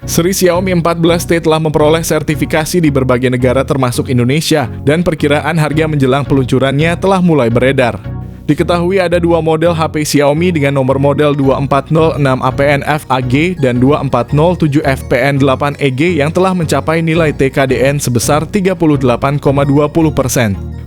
Seri Xiaomi 14T telah memperoleh sertifikasi di berbagai negara termasuk Indonesia, dan perkiraan harga menjelang peluncurannya telah mulai beredar. Diketahui ada dua model HP Xiaomi dengan nomor model 2406 APN-FAG dan 2407 FPN8EG yang telah mencapai nilai TKDN sebesar 38,20%.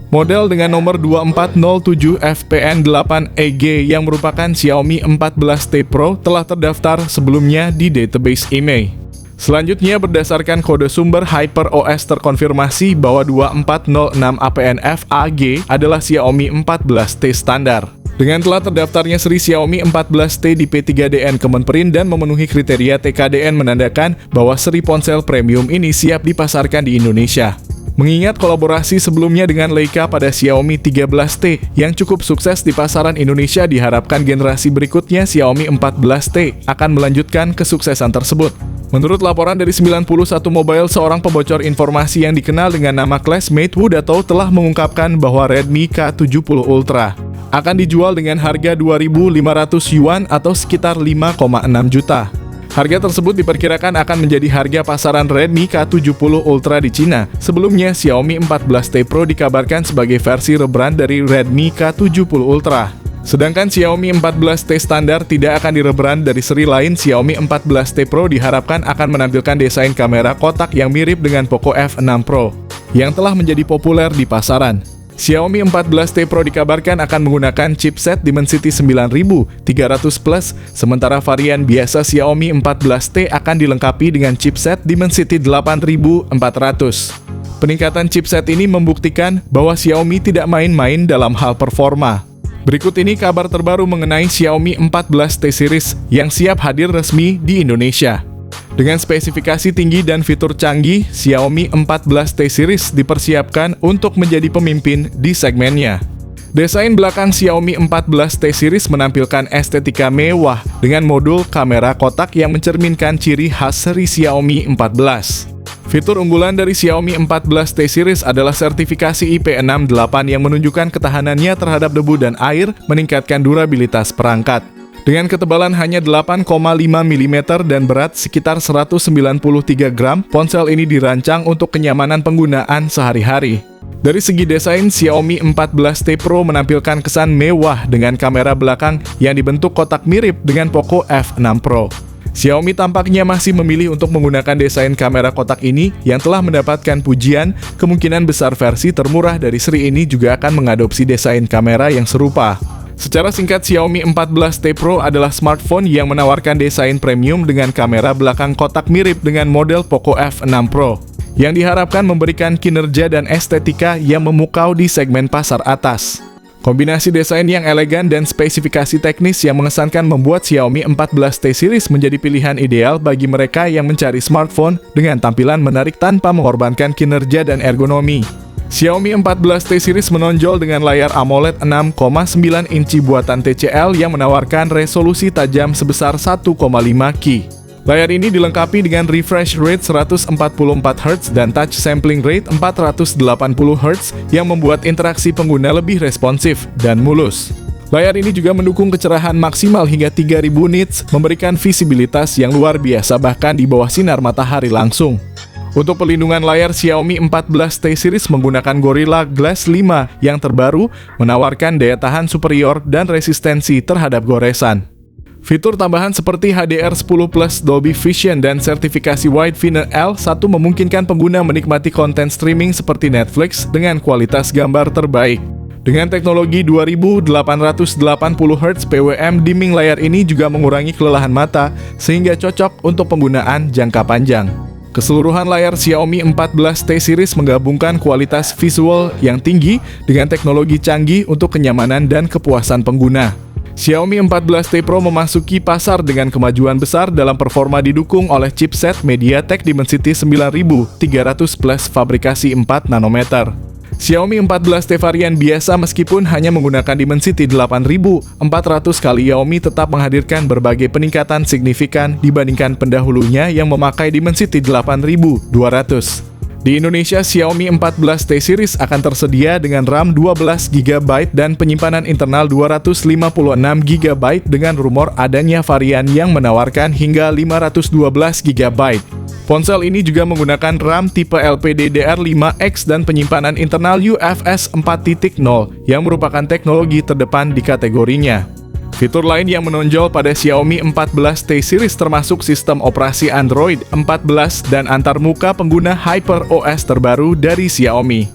Model dengan nomor 2407 FPN8EG yang merupakan Xiaomi 14T Pro telah terdaftar sebelumnya di database IMEI. Selanjutnya, berdasarkan kode sumber HyperOS terkonfirmasi bahwa 2406 APN-FAG adalah Xiaomi 14T standar. Dengan telah terdaftarnya seri Xiaomi 14T di P3DN Kemenperin dan memenuhi kriteria TKDN menandakan bahwa seri ponsel premium ini siap dipasarkan di Indonesia. Mengingat kolaborasi sebelumnya dengan Leica pada Xiaomi 13T yang cukup sukses di pasaran Indonesia, diharapkan generasi berikutnya Xiaomi 14T akan melanjutkan kesuksesan tersebut. Menurut laporan dari 91 Mobile, seorang pembocor informasi yang dikenal dengan nama Classmate Hudato telah mengungkapkan bahwa Redmi K70 Ultra akan dijual dengan harga 2.500 yuan atau sekitar 5,6 juta. Harga tersebut diperkirakan akan menjadi harga pasaran Redmi K70 Ultra di Cina. Sebelumnya, Xiaomi 14T Pro dikabarkan sebagai versi rebrand dari Redmi K70 Ultra. Sedangkan Xiaomi 14T standar tidak akan direbrand dari seri lain. Xiaomi 14T Pro diharapkan akan menampilkan desain kamera kotak yang mirip dengan Poco F6 Pro yang telah menjadi populer di pasaran. Xiaomi 14T Pro dikabarkan akan menggunakan chipset Dimensity 9300 Plus, sementara varian biasa Xiaomi 14T akan dilengkapi dengan chipset Dimensity 8400. Peningkatan chipset ini membuktikan bahwa Xiaomi tidak main-main dalam hal performa. Berikut ini kabar terbaru mengenai Xiaomi 14T series yang siap hadir resmi di Indonesia. Dengan spesifikasi tinggi dan fitur canggih, Xiaomi 14T series dipersiapkan untuk menjadi pemimpin di segmennya. Desain belakang Xiaomi 14T series menampilkan estetika mewah dengan modul kamera kotak yang mencerminkan ciri khas seri Xiaomi 14. Fitur unggulan dari Xiaomi 14T series adalah sertifikasi IP68 yang menunjukkan ketahanannya terhadap debu dan air, meningkatkan durabilitas perangkat. Dengan ketebalan hanya 8,5 mm dan berat sekitar 193 gram, ponsel ini dirancang untuk kenyamanan penggunaan sehari-hari. Dari segi desain, Xiaomi 14T Pro menampilkan kesan mewah dengan kamera belakang yang dibentuk kotak mirip dengan Poco F6 Pro. Xiaomi tampaknya masih memilih untuk menggunakan desain kamera kotak ini yang telah mendapatkan pujian. Kemungkinan besar versi termurah dari seri ini juga akan mengadopsi desain kamera yang serupa. Secara singkat, Xiaomi 14T Pro adalah smartphone yang menawarkan desain premium dengan kamera belakang kotak mirip dengan model Poco F6 Pro, yang diharapkan memberikan kinerja dan estetika yang memukau di segmen pasar atas. Kombinasi desain yang elegan dan spesifikasi teknis yang mengesankan membuat Xiaomi 14T series menjadi pilihan ideal bagi mereka yang mencari smartphone dengan tampilan menarik tanpa mengorbankan kinerja dan ergonomi. Xiaomi 14T series menonjol dengan layar AMOLED 6,9 inci buatan TCL yang menawarkan resolusi tajam sebesar 1,5K. Layar ini dilengkapi dengan refresh rate 144Hz dan touch sampling rate 480Hz yang membuat interaksi pengguna lebih responsif dan mulus. Layar ini juga mendukung kecerahan maksimal hingga 3000 nits, memberikan visibilitas yang luar biasa bahkan di bawah sinar matahari langsung. Untuk pelindungan layar, Xiaomi 14T series menggunakan Gorilla Glass 5 yang terbaru, menawarkan daya tahan superior dan resistensi terhadap goresan. Fitur tambahan seperti HDR10 Plus Dolby Vision dan sertifikasi Wideview L1 memungkinkan pengguna menikmati konten streaming seperti Netflix dengan kualitas gambar terbaik. Dengan teknologi 2880Hz PWM, dimming layar ini juga mengurangi kelelahan mata sehingga cocok untuk penggunaan jangka panjang. Keseluruhan layar Xiaomi 14T series menggabungkan kualitas visual yang tinggi dengan teknologi canggih untuk kenyamanan dan kepuasan pengguna. Xiaomi 14T Pro memasuki pasar dengan kemajuan besar dalam performa didukung oleh chipset MediaTek Dimensity 9300 Plus fabrikasi 4 nanometer. Xiaomi 14T varian biasa meskipun hanya menggunakan Dimensity 8400 kali Xiaomi tetap menghadirkan berbagai peningkatan signifikan dibandingkan pendahulunya yang memakai Dimensity 8200. Di Indonesia, Xiaomi 14T series akan tersedia dengan RAM 12GB dan penyimpanan internal 256GB dengan rumor adanya varian yang menawarkan hingga 512GB. Ponsel ini juga menggunakan RAM tipe LPDDR5X dan penyimpanan internal UFS 4.0 yang merupakan teknologi terdepan di kategorinya. Fitur lain yang menonjol pada Xiaomi 14T series termasuk sistem operasi Android 14 dan antarmuka pengguna HyperOS terbaru dari Xiaomi.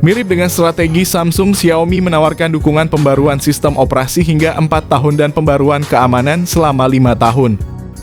Mirip dengan strategi Samsung, Xiaomi menawarkan dukungan pembaruan sistem operasi hingga 4 tahun dan pembaruan keamanan selama 5 tahun.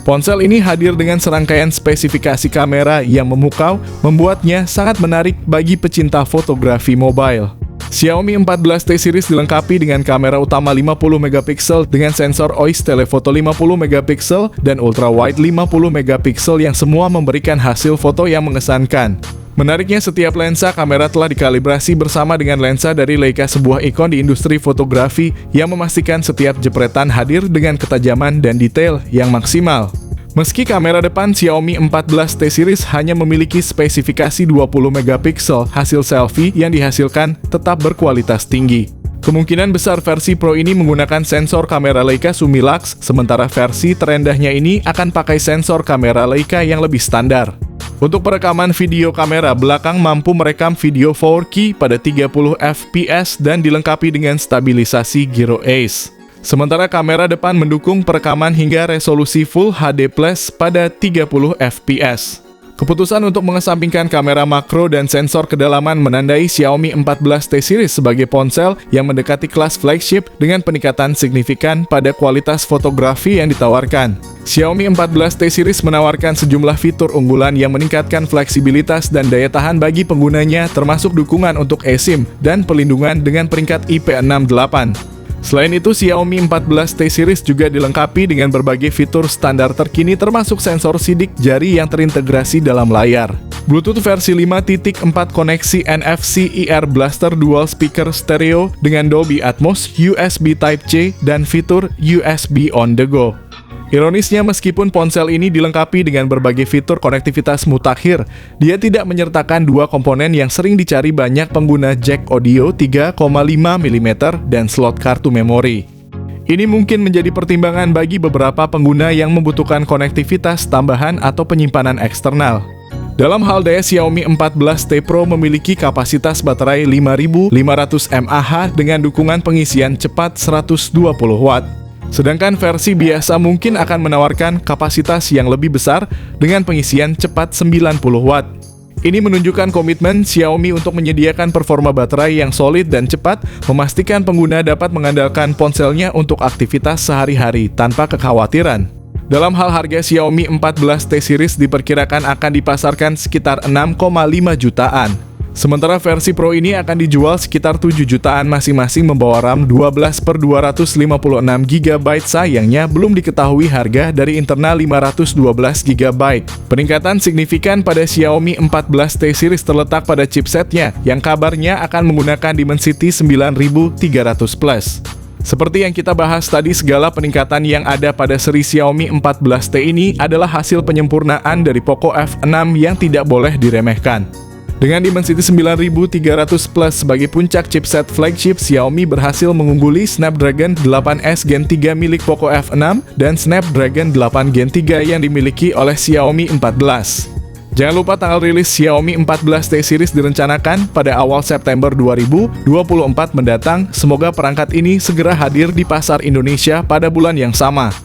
Ponsel ini hadir dengan serangkaian spesifikasi kamera yang memukau, membuatnya sangat menarik bagi pecinta fotografi mobile. Xiaomi 14T series dilengkapi dengan kamera utama 50MP dengan sensor OIS telefoto 50MP dan ultrawide 50MP yang semua memberikan hasil foto yang mengesankan. Menariknya, setiap lensa kamera telah dikalibrasi bersama dengan lensa dari Leica, sebuah ikon di industri fotografi yang memastikan setiap jepretan hadir dengan ketajaman dan detail yang maksimal. Meski kamera depan Xiaomi 14T series hanya memiliki spesifikasi 20MP, hasil selfie yang dihasilkan tetap berkualitas tinggi. Kemungkinan besar versi Pro ini menggunakan sensor kamera Leica Summilux, sementara versi terendahnya ini akan pakai sensor kamera Leica yang lebih standar. Untuk perekaman video, kamera belakang mampu merekam video 4K pada 30fps dan dilengkapi dengan stabilisasi Gyro Ace. Sementara kamera depan mendukung perekaman hingga resolusi Full HD+ pada 30fps. Keputusan untuk mengesampingkan kamera makro dan sensor kedalaman menandai Xiaomi 14T series sebagai ponsel yang mendekati kelas flagship dengan peningkatan signifikan pada kualitas fotografi yang ditawarkan. Xiaomi 14T series menawarkan sejumlah fitur unggulan yang meningkatkan fleksibilitas dan daya tahan bagi penggunanya, termasuk dukungan untuk eSIM dan perlindungan dengan peringkat IP68. Selain itu, Xiaomi 14T series juga dilengkapi dengan berbagai fitur standar terkini termasuk sensor sidik jari yang terintegrasi dalam layar. Bluetooth versi 5.4 koneksi NFC IR Blaster dual speaker stereo dengan Dolby Atmos, USB Type-C, dan fitur USB on the go. Ironisnya, meskipun ponsel ini dilengkapi dengan berbagai fitur konektivitas mutakhir, dia tidak menyertakan dua komponen yang sering dicari banyak pengguna, jack audio 3,5mm dan slot kartu memori. Ini mungkin menjadi pertimbangan bagi beberapa pengguna yang membutuhkan konektivitas tambahan atau penyimpanan eksternal. Dalam hal daya, Xiaomi 14T Pro memiliki kapasitas baterai 5500 mAh dengan dukungan pengisian cepat 120W. Sedangkan versi biasa mungkin akan menawarkan kapasitas yang lebih besar dengan pengisian cepat 90W. Ini menunjukkan komitmen Xiaomi untuk menyediakan performa baterai yang solid dan cepat, memastikan pengguna dapat mengandalkan ponselnya untuk aktivitas sehari-hari tanpa kekhawatiran. Dalam hal harga, Xiaomi 14T series diperkirakan akan dipasarkan sekitar 6,5 jutaan. Sementara versi Pro ini akan dijual sekitar 7 jutaan masing-masing, membawa RAM 12/256GB. Sayangnya, belum diketahui harga dari internal 512GB. Peningkatan signifikan pada Xiaomi 14T series terletak pada chipsetnya, yang kabarnya akan menggunakan Dimensity 9300+. Seperti yang kita bahas tadi, segala peningkatan yang ada pada seri Xiaomi 14T ini adalah hasil penyempurnaan dari Poco F6 yang tidak boleh diremehkan. Dengan Dimensity 9300+ sebagai puncak chipset flagship, Xiaomi berhasil mengungguli Snapdragon 8S Gen 3 milik Poco F6 dan Snapdragon 8 Gen 3 yang dimiliki oleh Xiaomi 14. Jangan lupa tanggal rilis Xiaomi 14T series direncanakan pada awal September 2024 mendatang. Semoga perangkat ini segera hadir di pasar Indonesia pada bulan yang sama.